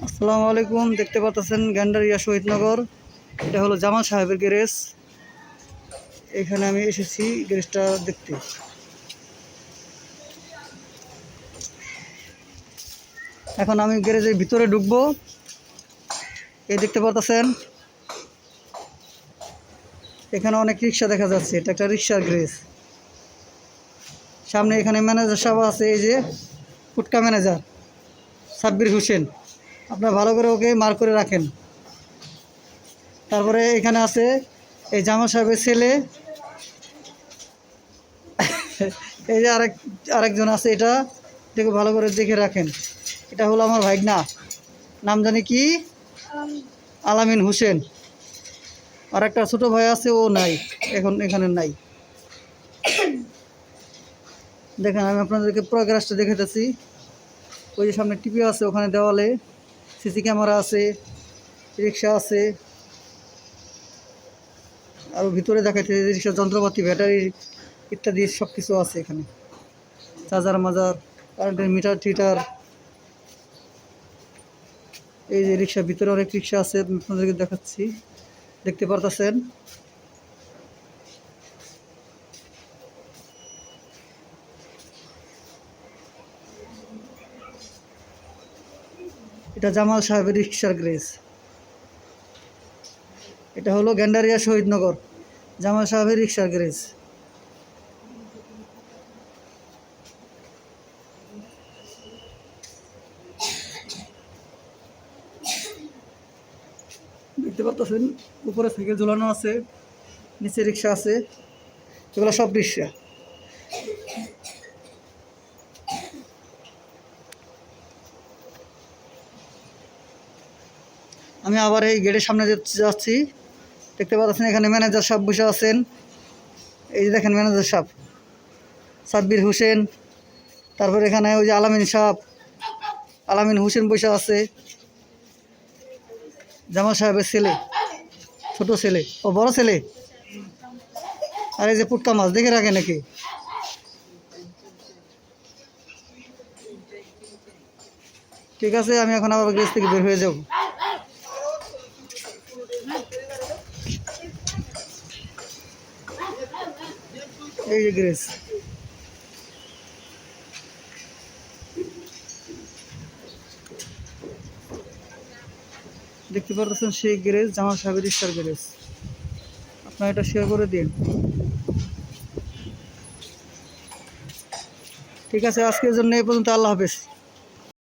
আসসালামু আলাইকুম। দেখতে পাচ্ছেন গান্ডারিয়া শহীদনগর, এটা হলো জামাল সাহেবের গ্যারেজ। এখানে আমি এসেছি গ্যারেজটা দেখতে। এখন আমি গ্যারেজের ভিতরে ঢুকবো। এই দেখতে পাচ্ছেন এখানে অনেক রিক্সা দেখা যাচ্ছে, এটা একটা রিক্সার গ্যারেজ। সামনে এখানে ম্যানেজার সাহেব আছে, এই যে ফুটকা ম্যানেজার সাব্বির হোসেন, আপনারা ভালো করে ওকে মার্ক করে রাখেন। তারপরে এখানে আছে এই জামাল সাহেবের ছেলে, এই যে আরেকজন আছে, এটাকে ভালো করে দেখে রাখেন। এটা হলো আমার ভাইগনা, নাম জানি কি, আলামিন হোসেন। আর একটা ছোটো ভাই আছে, ও নাই, এখন এখানে নাই। দেখেন আমি আপনাদেরকে পুরো গ্যারেজটা দেখাতেছি। ওই যে সামনে টিভি আছে, ওখানে দেওয়ালে সিসি ক্যামেরা আছে, রিক্সা আছে, আর ভিতরে দেখাচ্ছে রিক্সার যন্ত্রপাতি, ব্যাটারি ইত্যাদি সব কিছু আছে এখানে। চার্জার মাজার, কারেন্টের মিটার টিটার। এই যে রিক্সার ভিতরে অনেক রিক্সা আছে, আপনাদেরকে দেখাচ্ছি, দেখতে পারতেছেন। এটা জামাল সাহেবের রিক্সার গ্যারেজ। এটা হলো গান্ডারিয়া শহীদনগর, জামাল সাহেবের রিক্সার গ্যারেজ। দেখতে পাচ্ছেন উপরে সাইকেল ঝোলানো আছে, নিচে রিক্সা আছে, এগুলো সব রিক্সা। আমি আবার এই গেটের সামনে যাচ্ছি। দেখতে পাচ্ছেন এখানে ম্যানেজার সাহেব বসে আছেন। এই যে দেখেন ম্যানেজার সাহেব সাব্বির হোসেন। তারপর এখানে ওই যে আলামিন হোসেন বসে আছে, জামাল সাহেবের ছেলে, ছোট ছেলে, ও বড় ছেলে। আর এই যে পুটকা মাছ দেখে রাখে নাকি। ঠিক আছে, আমি এখন আবার গ্যারেজ থেকে বের হয়ে যাব। এই যে গ্যারেজ, দেখতে পাচ্ছেন সেই গ্যারেজ, জামাল সাহেবের রিক্সার গ্যারেজ। আপনারা এটা শেয়ার করে দিন। ঠিক আছে, আজকের জন্য এই পর্যন্ত। আল্লাহ হাফেজ।